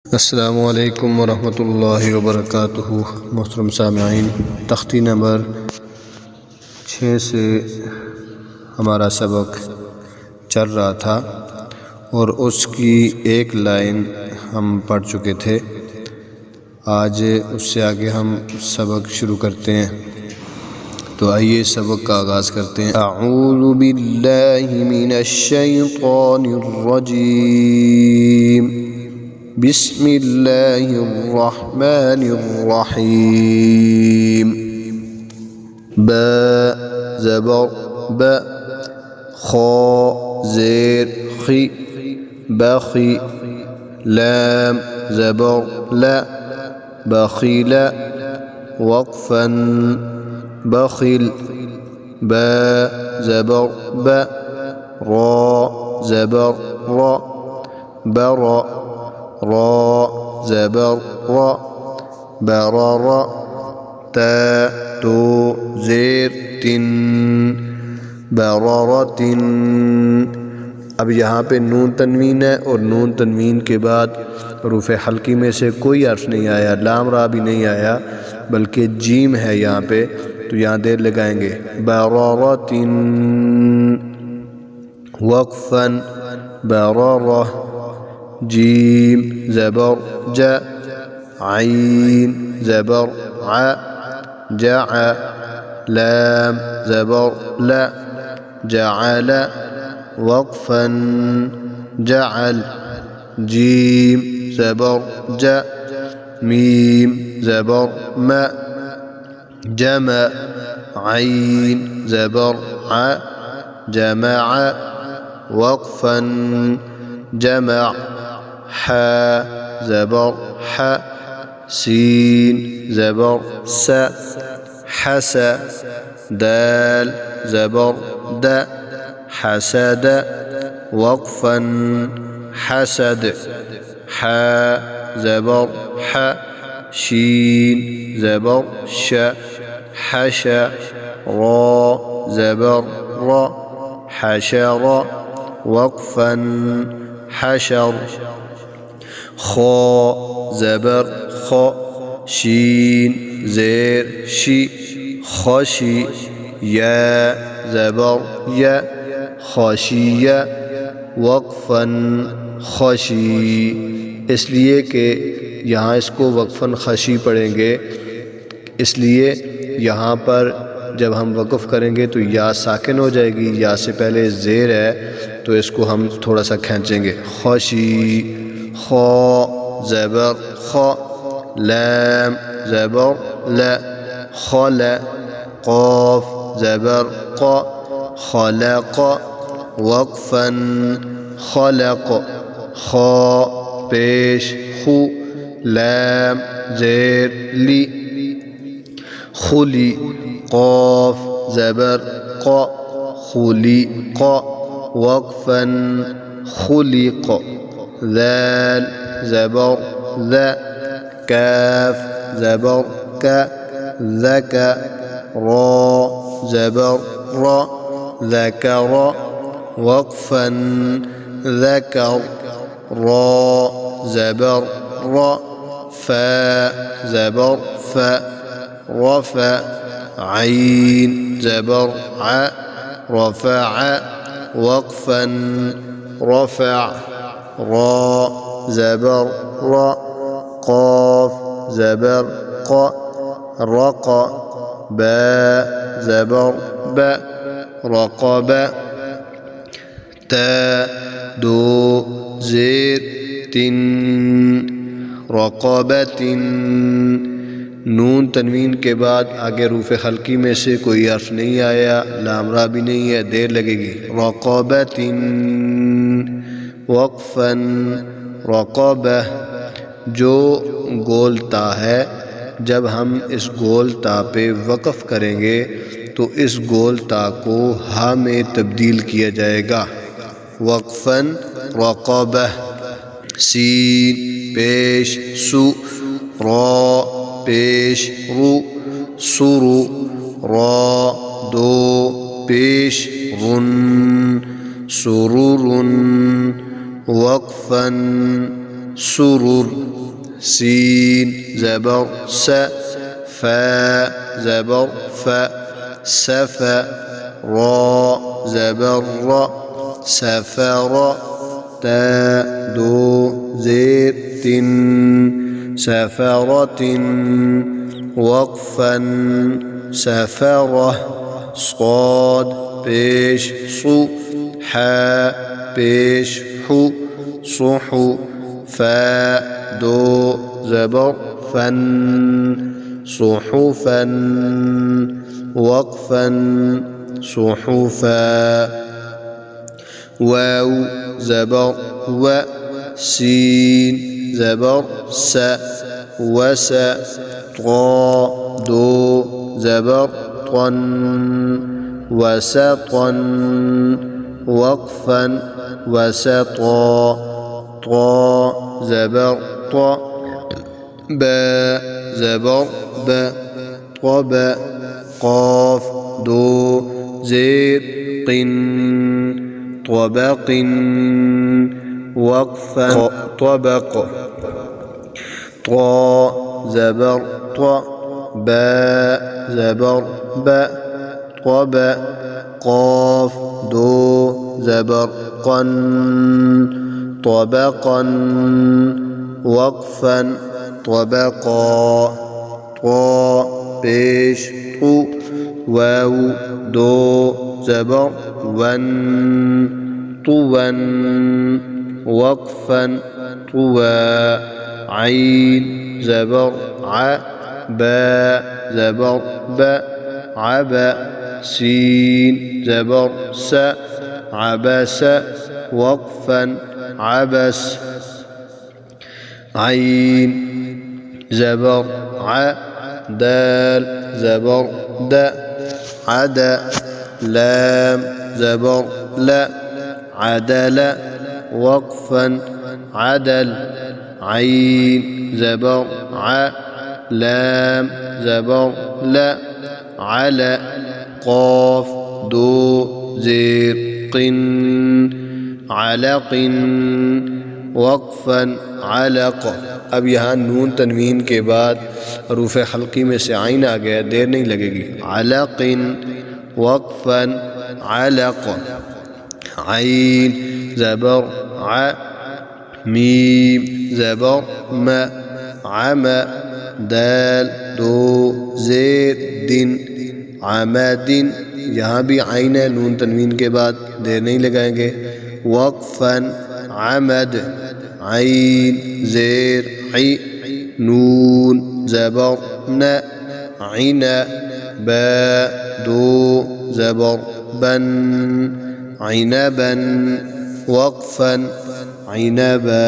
अस्सलामु अलैकुम वरहमतुल्लाहि वबरकातुहू। मोहतरम सामईन, तख्ती नंबर 6 से हमारा सबक चल रहा था और उसकी एक लाइन हम पढ़ चुके थे। आज उससे आगे हम सबक शुरू करते हैं। तो आइए सबक का आगाज़ करते हैं। अऊज़ु बिल्लाहि मिनश शैतानिर रजीम, बिस्मिल्लाहिर्रहमानिर्रहीम। बा ज़बर ब, खा ज़ेर खी बखी, लाम ज़बर ला बखीला, वक़फ़न बखिल। बा ज़बर ब, रा ज़बर रा बरा, रा ज़बर रा बरारा, ता तो ज़ेर तिन बरारतिन। अब यहाँ पे नून तनवीन है और नून तनवीन के बाद रूफ़े हल्की में से कोई अर्फ नहीं आया, लाम रा भी नहीं आया, बल्कि जीम है यहाँ पे, तो यहाँ देर लगाएंगे। बरारतिन, वक़फ़न बरारा, जीम ज़बर ज, आइन ज़बर आ जा, लाम ज़बर ला जअल, वक़फ़न जअल, जीम ज़बर ज, मीम ज़बर म, जमा, आइन ज़बर आ जमा, वक़फ़न जमा, हा ज़बर हा, सीन ज़बर स, हस, दाल ज़बर द, हसद, वक़फ़न हसद, हा ज़बर हा, शीन ज़बर श, हश, रा ज़बर रा हशर, वक़फ़न हशर, खा ज़बर खा, शीन ज़ेर शी खशी, या ज़बर या खशिया, वक़फ़न खशी। इसलिए कि यहाँ इसको वक़फ़न खशी पढ़ेंगे, इसलिए यहाँ पर जब हम वक़फ़ करेंगे तो या साकिन हो जाएगी, या से पहले ज़ेर है तो इसको हम थोड़ा सा खींचेंगे। खशी, खा ज़बर खा, लाम ज़बर ला खल, क़ाफ ज़बर क़ा खलक़, वक़फ़न खलक़, खा पेश खु, लाम ज़ेर ली खुली, क़ाफ ज़बर क़ा खुलिक़, वक़फ़न खुलिक़, ज़ाल ज़बर ज़ा, काफ ज़बर का ज़का, रा ज़बर रा ज़कर, वक़फ़न ज़कर, रा ज़बर रा, फा ज़बर फा रफ़ा, आइन ज़बर आ रफ़अ, वक़फ़न रफ़अ, रा ज़बर रा, क़ाफ ज़बर क़ा रक़, बा ज़बर ब रक़ब, ता दो ज़ेर तिन रक़बतिन। नून तनवीन के बाद आगे रूफ़े हल्की में से कोई अर्फ नहीं आया, लामरा भी नहीं है, देर लगेगी। रक़बतिन, वक़फ़न रक़बह, जो गोलता है, जब हम इस गोलता पे वक़फ़ करेंगे तो इस गोलता को हा में तब्दील किया जाएगा। वक़फ़न रक़बह, सीन पेश सु, रा पेश रु सुरु, रा दो पेश रुन सुरुरुन, वक़फ़न सुरुर, सीन ज़बर स फा ज़बर फ सफ रा ज़बर र सफर ता दो ज़ेर तिन सफरतिन वक़फ़न सफरह صاد पेश सु हा पेश हु सुहु फा दो ज़बर फन सुहुफन वक़फ़न सुहुफा वाव ज़बर व सीन ज़बर स वस ता दो ज़बर तन वसतन वक़फ़न वसता ता ज़बर ता बा ज़बर ब طب قاف दो ज़ेर क़िन طبق वक़फ़न طبق طا ज़बर طا با ज़बर ब طب قاف दो ज़बर क़न طبقا वक़फ़न طبقا طا पेश तु वाव दो ज़बर वन तुवन वक़फ़न तुवा आइन ज़बर आ बा ज़बर ब आब सीन ज़बर स عبس وقفا عبس عين زبر ع دال زبر د عد لام زبر لا عدل وقفا عدل عين زبر ع لام زبر لا على قاف دو زير قن علق वक़फ़न अलक़। अब यहाँ नून तनवीन के बाद हरूफ हल्की में से आइन आ गया, देर नहीं लगेगी। अलक़िन वक़फ़न अलक़ आइन ज़बर आ मीम ज़बर म आम दाल दो ज़ेर दिन आमदिन। यहाँ भी आइन है नून तनवीन के बाद, देर नहीं लगाएंगे। वक़फ़न आमद आइन ज़ेर ई नून ज़बर न आइन बा दो ज़बर बन आइनबन वक़फ़न आइनबा।